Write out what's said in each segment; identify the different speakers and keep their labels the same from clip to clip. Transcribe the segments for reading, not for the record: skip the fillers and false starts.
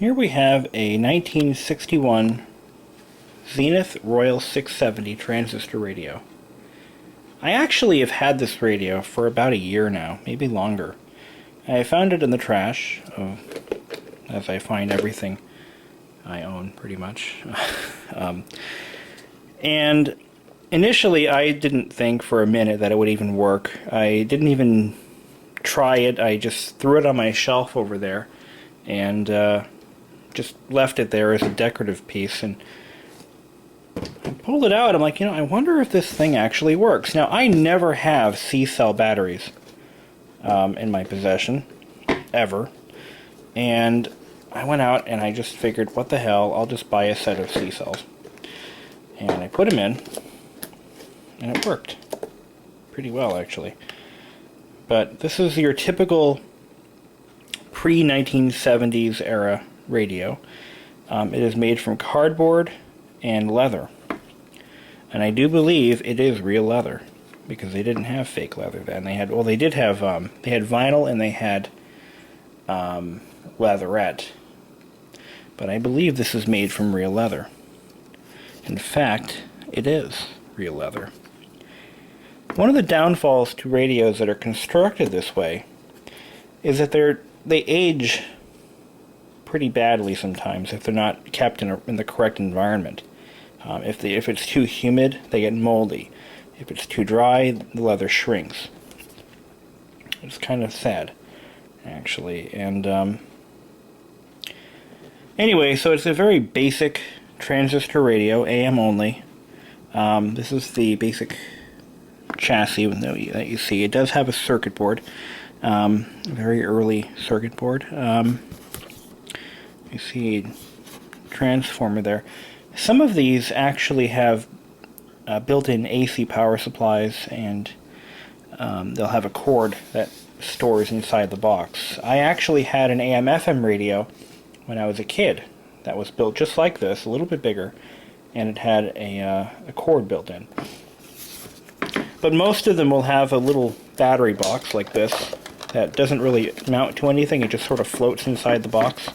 Speaker 1: Here we have a 1961 Zenith Royal 670 transistor radio. I actually have had this radio for about a year now, maybe longer. I found it in the trash, as I find everything I own, pretty much. And initially I didn't think for a minute that it would even work. I didn't even try it. I just threw it on my shelf over there and just left it there as a decorative piece. And I pulled it out. I'm like, I wonder if this thing actually works. Now, I never have C-cell batteries in my possession, ever. And I went out and I just figured, what the hell, I'll just buy a set of C-cells. And I put them in, and it worked pretty well, actually. But this is your typical pre-1970s era radio. It is made from cardboard and leather. And I do believe it is real leather, because they didn't have fake leather then. They had, well, they did have, they had vinyl and they had leatherette. But I believe this is made from real leather. In fact, it is real leather. One of the downfalls to radios that are constructed this way is that they age pretty badly sometimes if they're not kept in the correct environment. If it's too humid, they get moldy. If it's too dry, the leather shrinks. It's kind of sad, actually. And anyway, so it's a very basic transistor radio, AM only. This is the basic chassis that you see. It does have a circuit board, a very early circuit board. You see a transformer there. Some of these actually have built-in AC power supplies, and they'll have a cord that stores inside the box. I actually had an AM/FM radio when I was a kid that was built just like this, a little bit bigger, and it had a cord built in. But most of them will have a little battery box like this that doesn't really mount to anything. It just sort of floats inside the box.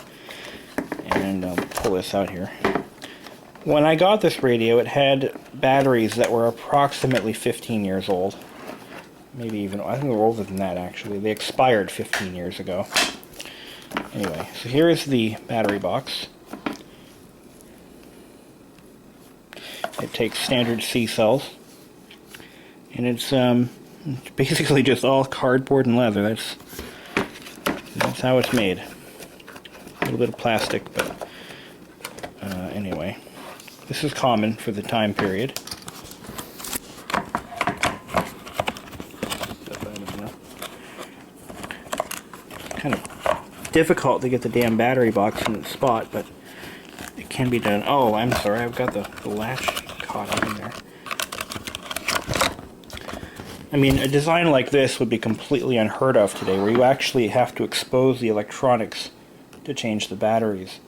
Speaker 1: And I'll pull this out here. When I got this radio, it had batteries that were approximately 15 years old. Maybe even, I think they were older than that, actually. They expired 15 years ago. Anyway, so here is the battery box. It takes standard C-cells. And it's basically just all cardboard and leather. That's how it's made. A little bit of plastic, but anyway. This is common for the time period. Kind of difficult to get the damn battery box in its spot, but it can be done. Oh, I'm sorry, I've got the latch caught up in there. I mean, a design like this would be completely unheard of today, where you actually have to expose the electronics to change the batteries.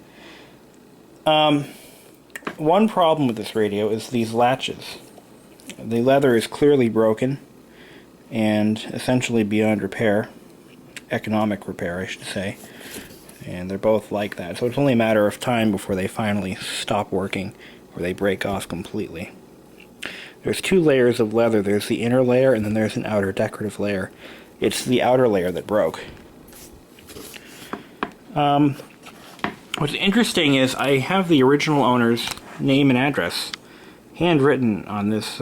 Speaker 1: One problem with this radio is these latches. The leather is clearly broken and essentially beyond repair. Economic repair, I should say. And they're both like that. So it's only a matter of time before they finally stop working or they break off completely. There's two layers of leather. There's the inner layer and then there's an outer decorative layer. It's the outer layer that broke. What's interesting is I have the original owner's name and address handwritten on this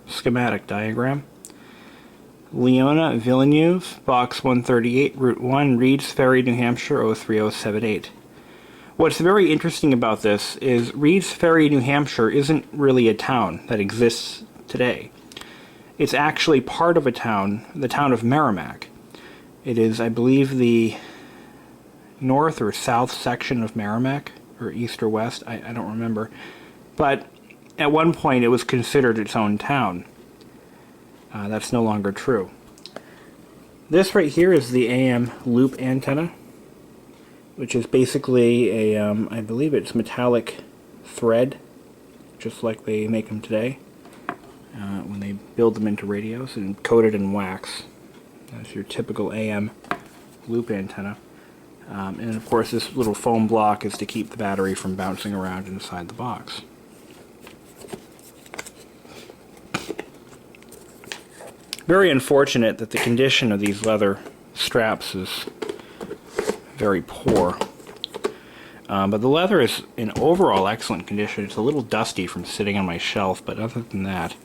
Speaker 1: schematic diagram. Leona Villeneuve, Box 138, Route 1, Reeds Ferry, New Hampshire, 03078. What's very interesting about this is Reeds Ferry, New Hampshire isn't really a town that exists today. It's actually part of a town, the town of Merrimack. It is, I believe, the north or south section of Merrimack, or east or west, I don't remember. But at one point it was considered its own town. That's no longer true. This right here is the AM loop antenna, which is basically a, I believe it's metallic thread, just like they make them today, when they build them into radios, and coated in wax. That's your typical AM loop antenna. And of course this little foam block is to keep the battery from bouncing around inside the box. Very unfortunate that the condition of these leather straps is very poor. But the leather is in overall excellent condition. It's a little dusty from sitting on my shelf, but other than that,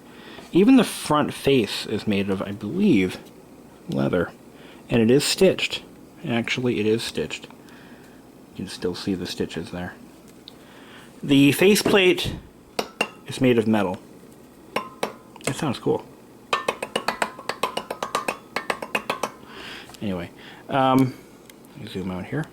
Speaker 1: even the front face is made of, I believe, leather. And it is stitched. Actually, it is stitched. You can still see the stitches there. The faceplate is made of metal. That sounds cool. Anyway, let me zoom out here.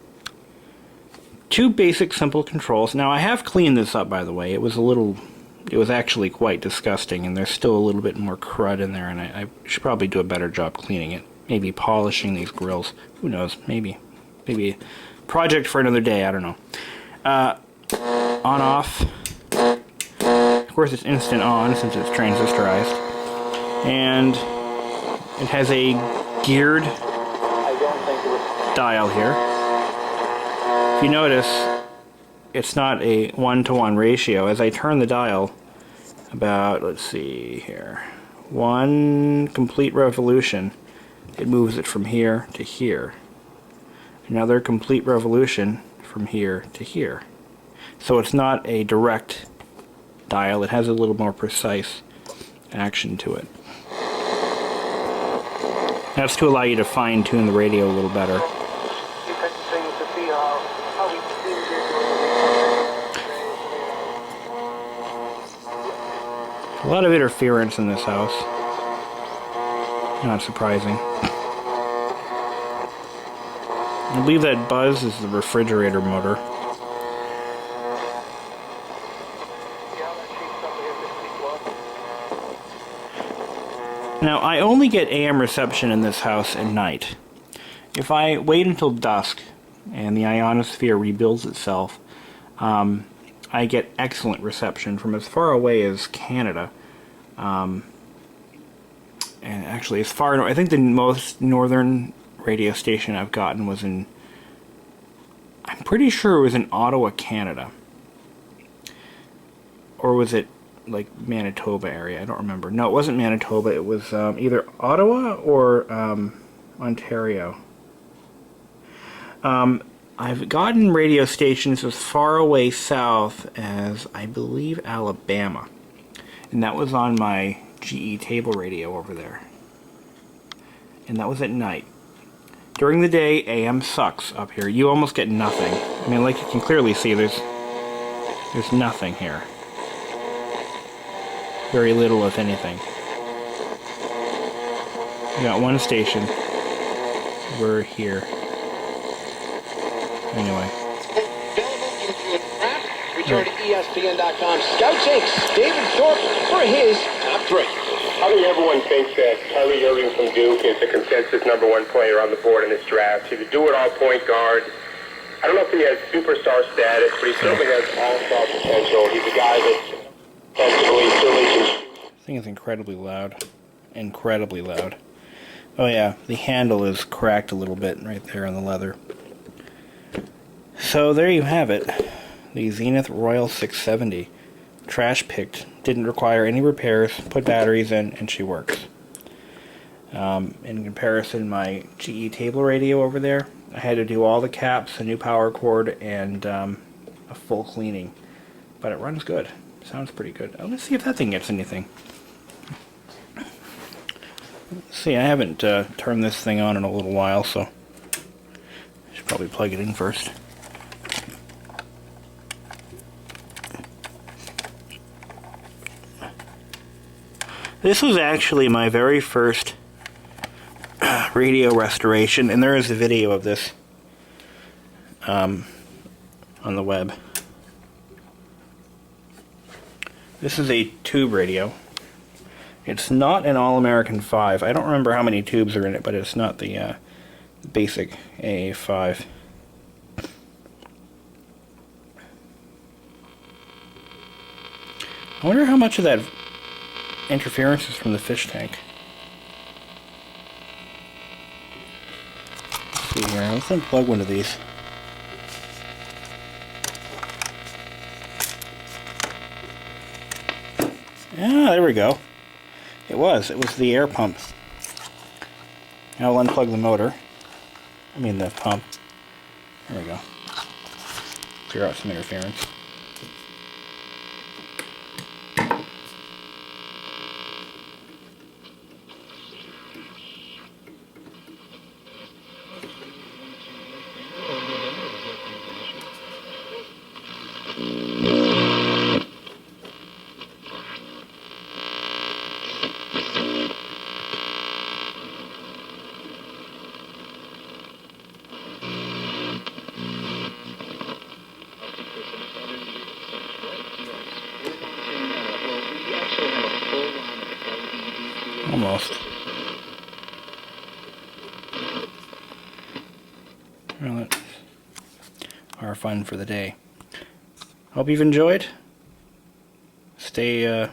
Speaker 1: Two basic simple controls. Now I have cleaned this up, by the way. It was actually quite disgusting, and there's still a little bit more crud in there, and I should probably do a better job cleaning it. Maybe polishing these grills. Who knows? Maybe a project for another day. I don't know. On off. Of course, it's instant on since it's transistorized, and it has a geared dial here. If you notice, it's not a 1-to-1 ratio. As I turn the dial about, let's see here, 1 complete revolution, it moves it from here to here. Another complete revolution from here to here. So it's not a direct dial. It has a little more precise action to it. That's to allow you to fine-tune the radio a little better. A lot of interference in this house. Not surprising. I believe that buzz is the refrigerator motor. Now, I only get AM reception in this house at night. If I wait until dusk and the ionosphere rebuilds itself, I get excellent reception from as far away as Canada. And actually, as far, I think the most northern radio station I've gotten was in, I'm pretty sure it was in Ottawa, Canada. Or was it like Manitoba area? I don't remember. No, it wasn't Manitoba. It was either Ottawa or Ontario. I've gotten radio stations as far away south as, I believe, Alabama. And that was on my GE table radio over there. And that was at night. During the day, AM sucks up here. You almost get nothing. I mean, like you can clearly see, there's nothing here. Very little, if anything. We got one station. We're here. Anyway.
Speaker 2: Return to ESPN.com. Scout takes David Thorpe for his top 3.
Speaker 3: How do everyone think that Kyrie Irving from Duke is the consensus #1 player on the board in this draft? He's a do-it-all point guard. I don't know if he has superstar status, but he certainly has all-star potential. He's a guy that's defensively certainly can.
Speaker 1: This thing is incredibly loud. Incredibly loud. Oh yeah, the handle is cracked a little bit right there on the leather. So there you have it. The Zenith Royal 670. Trash picked. Didn't require any repairs. Put batteries in and she works. In comparison, my GE table radio over there, I had to do all the caps, a new power cord, and a full cleaning. But it runs good. Sounds pretty good. Let's see if that thing gets anything. Let's see, I haven't turned this thing on in a little while, so I should probably plug it in first. This was actually my very first radio restoration, and there is a video of this on the web. This is a tube radio. It's not an All-American 5. I don't remember how many tubes are in it, but it's not the basic AA5. I wonder how much of that interference is from the fish tank. Let's see here. Let's unplug one of these. Ah, there we go. It was the air pump. Now I'll unplug the motor. I mean the pump. There we go. Clear out some interference. Almost. Well, that's our fun for the day. Hope you've enjoyed. Stay,